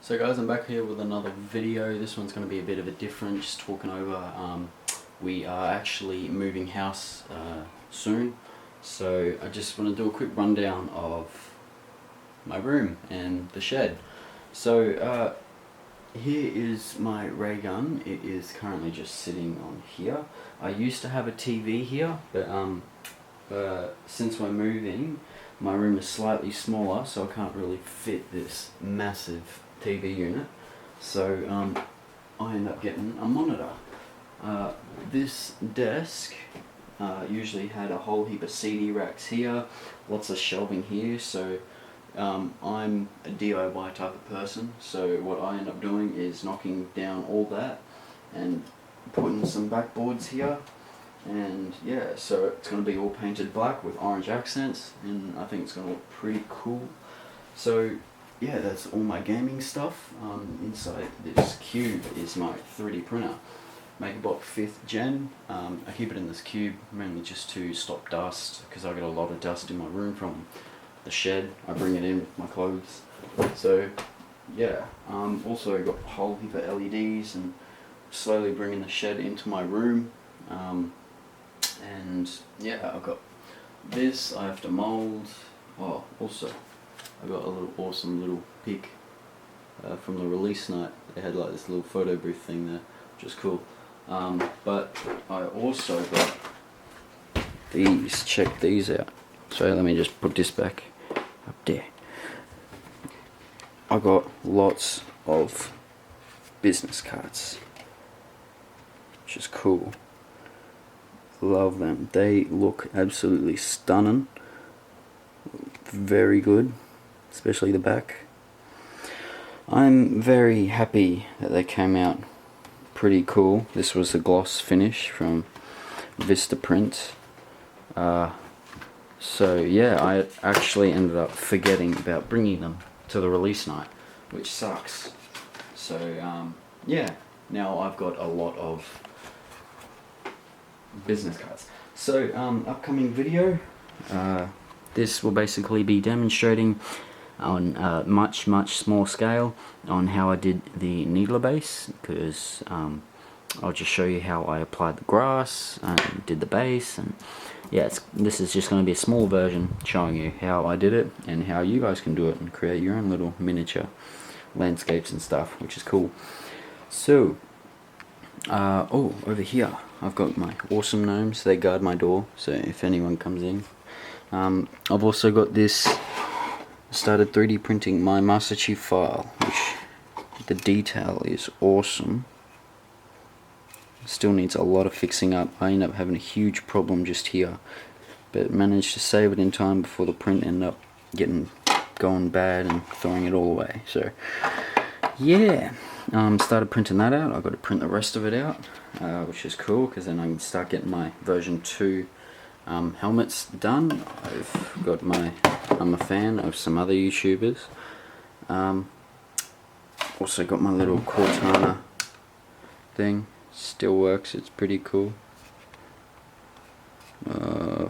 So guys, I'm back here with another video. This one's going to be a bit of a different, just talking over, we are actually moving house soon, so I just want to do a quick rundown of my room and the shed. So here is my ray gun. It is currently just sitting on here. I used to have a TV here, but since we're moving, my room is slightly smaller, so I can't really fit this massive TV unit, so I end up getting a monitor. This desk usually had a whole heap of CD racks here, lots of shelving here, so I'm a DIY type of person, so what I end up doing is knocking down all that and putting some backboards here, and yeah, so it's going to be all painted black with orange accents, and I think it's going to look pretty cool. So yeah, that's all my gaming stuff. Inside this cube is my 3D printer, MakerBot 5th gen. I keep it in this cube mainly just to stop dust, because I get a lot of dust in my room from the shed. I bring it in with my clothes. So yeah, also I got a whole heap of LEDs and slowly bringing the shed into my room. And yeah, I've got this I have to mold. Oh, also I got a little awesome little pic from the release night. They had like this little photo booth thing there, which is cool. But I also got these. Check these out. So let me just put this back up there. I got lots of business cards, which is cool. Love them. They look absolutely stunning. Very good. Especially the back. I'm very happy that they came out pretty cool. This was the gloss finish from Vistaprint. So yeah, I actually ended up forgetting about bringing them to the release night, which sucks. So yeah, now I've got a lot of business cards. So upcoming video, this will basically be demonstrating on a much small scale on how I did the needler base, because I'll just show you how I applied the grass and did the base, and yeah, this is just going to be a small version showing you how I did it and how you guys can do it and create your own little miniature landscapes and stuff, which is cool. So oh, over here I've got my awesome gnomes. They guard my door, so if anyone comes in. I've also got this. Started 3D printing my Master Chief file, which the detail is awesome. Still needs a lot of fixing up. I ended up having a huge problem just here, but managed to save it in time before the print ended up going bad and throwing it all away. So yeah, started printing that out. I've got to print the rest of it out, which is cool, because then I can start getting my version 2 helmets done. I'm a fan of some other YouTubers. Also got my little Cortana thing. Still works. It's pretty cool.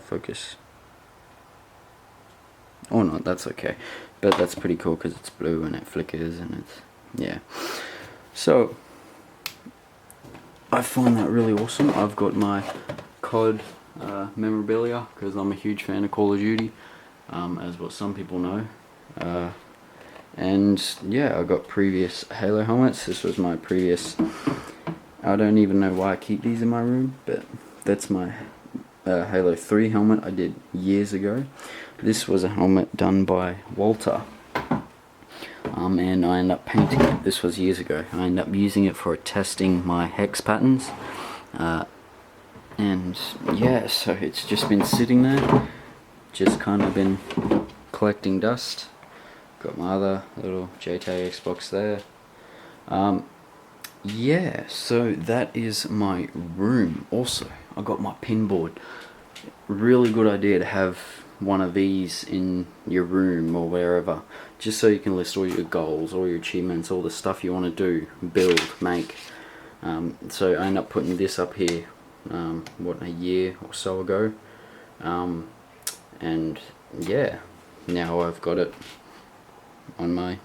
Focus. Oh no, that's okay. But that's pretty cool because it's blue and it flickers and it's, yeah. So I find that really awesome. I've got my COD memorabilia, because I'm a huge fan of Call of Duty, as what some people know. And yeah, I got previous Halo helmets. This was my previous, I don't even know why I keep these in my room, but that's my Halo 3 helmet I did years ago. This was a helmet done by Walter, and I ended up painting it. This was years ago. I ended up using it for testing my hex patterns, and yeah, so it's just been sitting there, just kind of been collecting dust. Got my other little JTA Xbox there. Yeah, so that is my room. Also, I got my pin board. Really good idea to have one of these in your room or wherever, just so you can list all your goals, all your achievements, all the stuff you want to do, build, make. So I end up putting this up here, a year or so ago, and yeah, now I've got it on my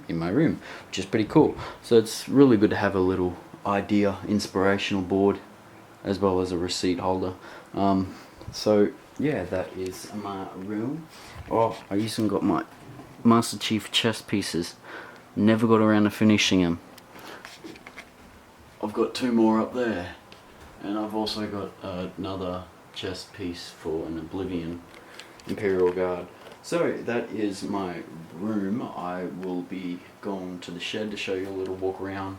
in my room, which is pretty cool. So it's really good to have a little idea inspirational board as well as a receipt holder. So yeah, that is my room. Oh, I even got my Master Chief chess pieces. Never got around to finishing them. I've got 2 more up there, and I've also got another chess piece for an Oblivion Imperial Guard. So that is my room. I will be going to the shed to show you a little walk around,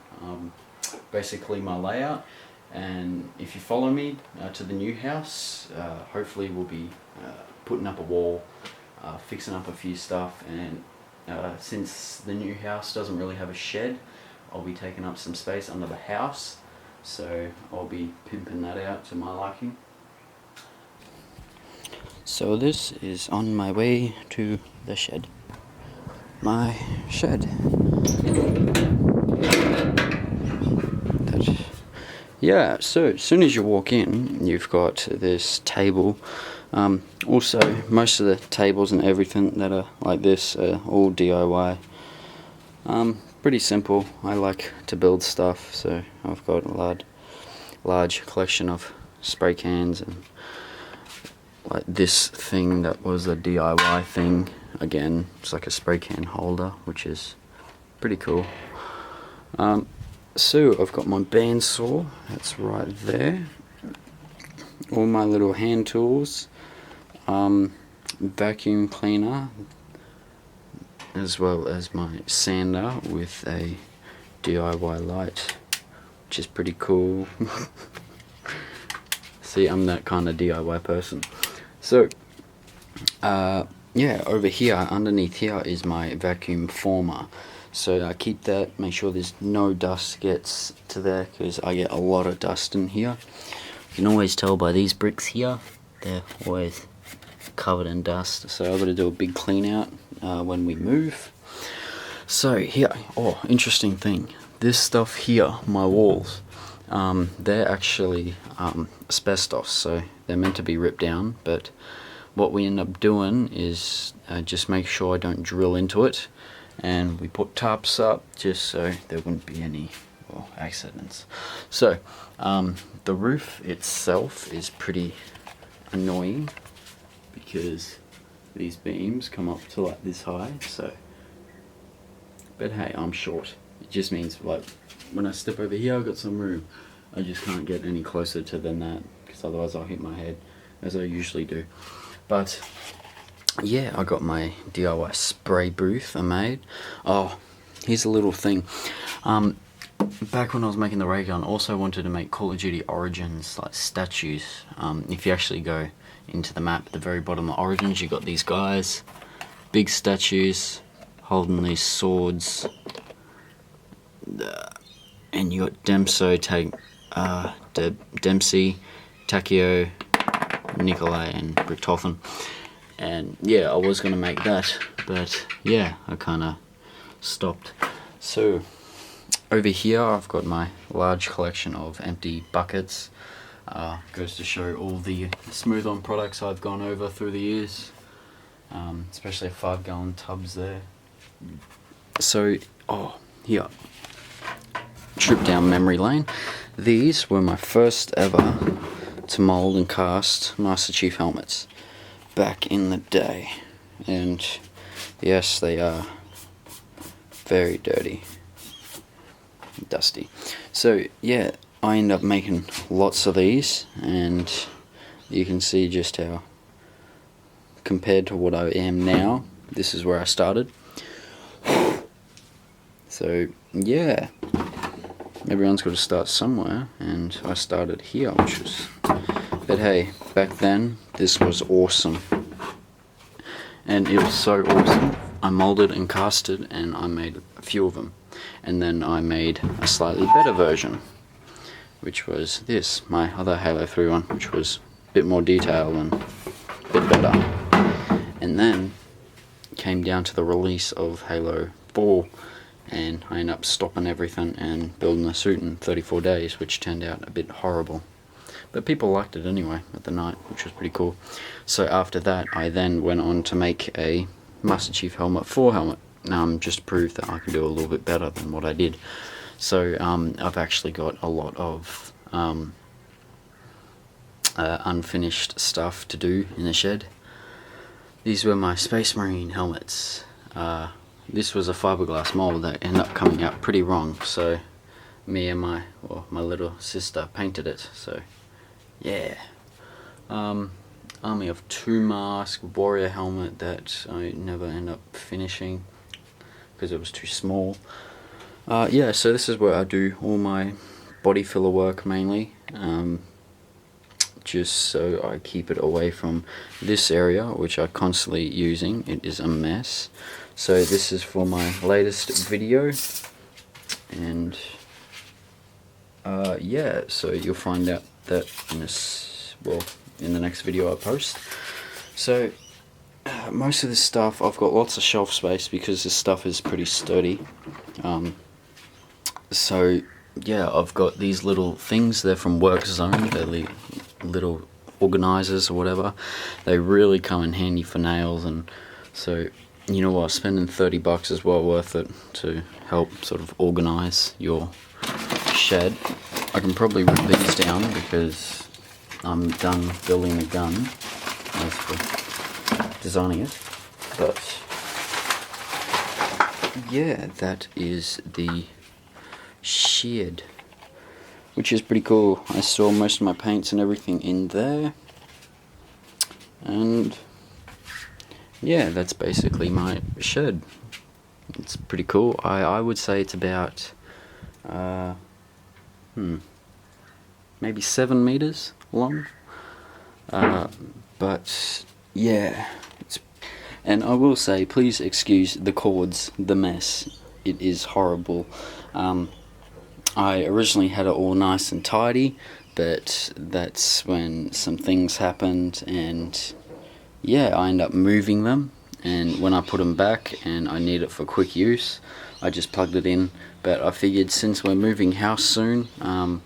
basically my layout. And if you follow me to the new house, hopefully we'll be putting up a wall, fixing up a few stuff, and since the new house doesn't really have a shed, I'll be taking up some space under the house, so I'll be pimping that out to my liking. So this is on my way to the shed. My shed. Yeah, so as soon as you walk in, you've got this table. Also, most of the tables and everything that are like this are all DIY. Pretty simple. I like to build stuff, so I've got a large collection of spray cans and like this thing that was a DIY thing. Again, it's like a spray can holder, which is pretty cool. So I've got my bandsaw, that's right there. All my little hand tools, vacuum cleaner, as well as my sander with a DIY light, which is pretty cool. See, I'm that kind of DIY person. So, yeah, over here, underneath here is my vacuum former. So I keep that, make sure there's no dust gets to there, because I get a lot of dust in here. You can always tell by these bricks here, they're always covered in dust. So I've got to do a big clean out when we move. So here, oh, interesting thing. This stuff here, my walls, they're actually asbestos, so they're meant to be ripped down, but what we end up doing is just make sure I don't drill into it, and we put tarps up just so there wouldn't be any accidents. So the roof itself is pretty annoying because these beams come up to like this high, so, but hey, I'm short. It just means like when I step over here I've got some room. I just can't get any closer to than that, because otherwise I'll hit my head, as I usually do. But yeah, I got my DIY spray booth I made. Oh, here's a little thing. Back when I was making the ray gun, I also wanted to make Call of Duty Origins like statues. If you actually go into the map at the very bottom of Origins, you got these guys, big statues holding these swords, and you got Dempsey, Takeo, Nikolai, and Richtofen. And yeah, I was gonna make that, but yeah, I kinda stopped. So over here I've got my large collection of empty buckets. Goes to show all the smooth on products I've gone over through the years, especially 5-gallon tubs there. So, oh, here, trip down memory lane. These were my first ever to mold and cast Master Chief helmets back in the day, and yes, they are very dirty, dusty. So yeah, I end up making lots of these, and you can see just how, compared to what I am now, this is where I started. So yeah, everyone's got to start somewhere, and I started here, which was, but hey, back then this was awesome, and it was so awesome I molded and casted, and I made a few of them, and then I made a slightly better version, which was this, my other Halo 3 one, which was a bit more detailed and a bit better. And then came down to the release of Halo 4, and I ended up stopping everything and building a suit in 34 days, which turned out a bit horrible. But people liked it anyway at the night, which was pretty cool. So after that, I then went on to make a Master Chief Helmet 4 helmet, just to prove that I can do a little bit better than what I did. So I've actually got a lot of unfinished stuff to do in the shed. These were my Space Marine helmets. This was a fiberglass mold that ended up coming out pretty wrong, so me and my little sister painted it. So yeah, Army of Two mask, warrior helmet that I never end up finishing because it was too small. Yeah, so this is where I do all my body filler work mainly, just so I keep it away from this area which I'm constantly using. It is a mess. So this is for my latest video, and yeah, so you'll find out that in this, well, in the next video I post. So most of this stuff, I've got lots of shelf space because this stuff is pretty sturdy. So yeah, I've got these little things. They're from Work Zone. They're little organizers or whatever. They really come in handy for nails, and so you know what, spending $30 is well worth it to help sort of organize your shed. I can probably rip these down because I'm done building the gun as for designing it. But yeah, that is the shed, which is pretty cool. I store most of my paints and everything in there, and yeah, that's basically my shed. It's pretty cool. I would say it's about maybe 7 meters long, but yeah, and I will say, please excuse the cords, the mess. It is horrible. I originally had it all nice and tidy, but that's when some things happened, and yeah, I ended up moving them, and when I put them back and I need it for quick use, I just plugged it in. But I figured since we're moving house soon, I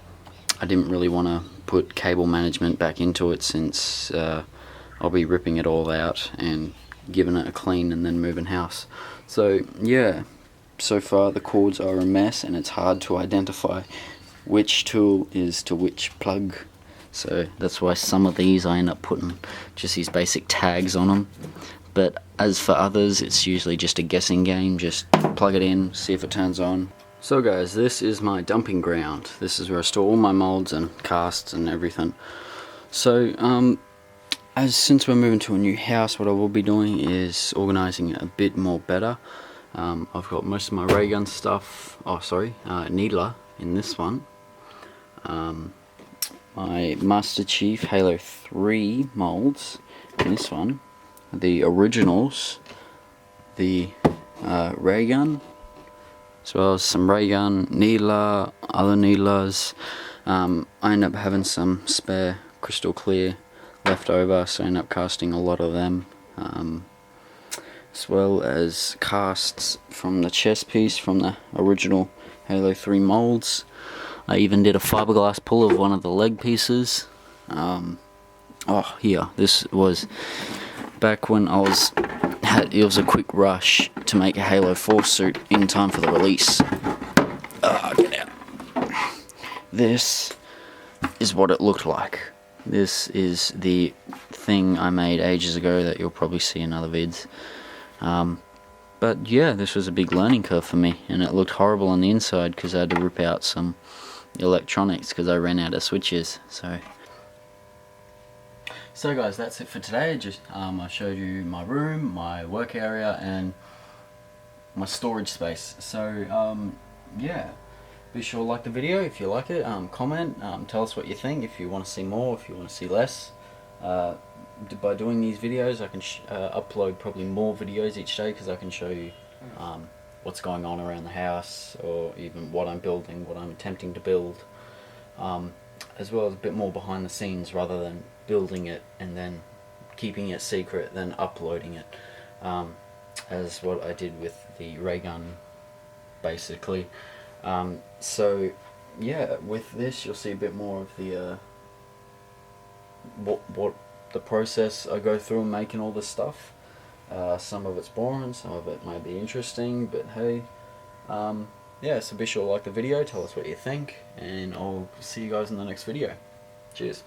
didn't really want to put cable management back into it, since I'll be ripping it all out and giving it a clean and then moving house. So yeah, so far the cords are a mess, and it's hard to identify which tool is to which plug. So that's why some of these I end up putting just these basic tags on them. But as for others, it's usually just a guessing game. Just plug it in, see if it turns on. So guys, this is my dumping ground. This is where I store all my molds and casts and everything. So since we're moving to a new house, what I will be doing is organizing it a bit more better. I've got most of my ray gun stuff, needler in this one. My Master Chief Halo 3 molds in this one. The originals, the ray gun, as well as some ray gun, needler, other needlers. I end up having some spare crystal clear left over, so I end up casting a lot of them. As well as casts from the chest piece from the original Halo 3 molds. I even did a fiberglass pull of one of the leg pieces. Here, this was back when it was a quick rush to make a Halo 4 suit in time for the release. Get out. This is what it looked like. This is the thing I made ages ago that you'll probably see in other vids. But yeah, this was a big learning curve for me, and it looked horrible on the inside because I had to rip out some electronics because I ran out of switches. So guys, that's it for today. Just I showed you my room, my work area, and my storage space. So yeah, be sure to like the video if you like it. Comment, tell us what you think, if you want to see more, if you want to see less. By doing these videos, I can upload probably more videos each day, because I can show you what's going on around the house, or even what I'm building, what I'm attempting to build, as well as a bit more behind the scenes, rather than building it and then keeping it secret, then uploading it, as what I did with the ray gun, basically. So yeah, with this you'll see a bit more of the what the process I go through in making all this stuff. Some of it's boring, some of it may be interesting, but hey, yeah, so be sure to like the video, tell us what you think, and I'll see you guys in the next video. Cheers.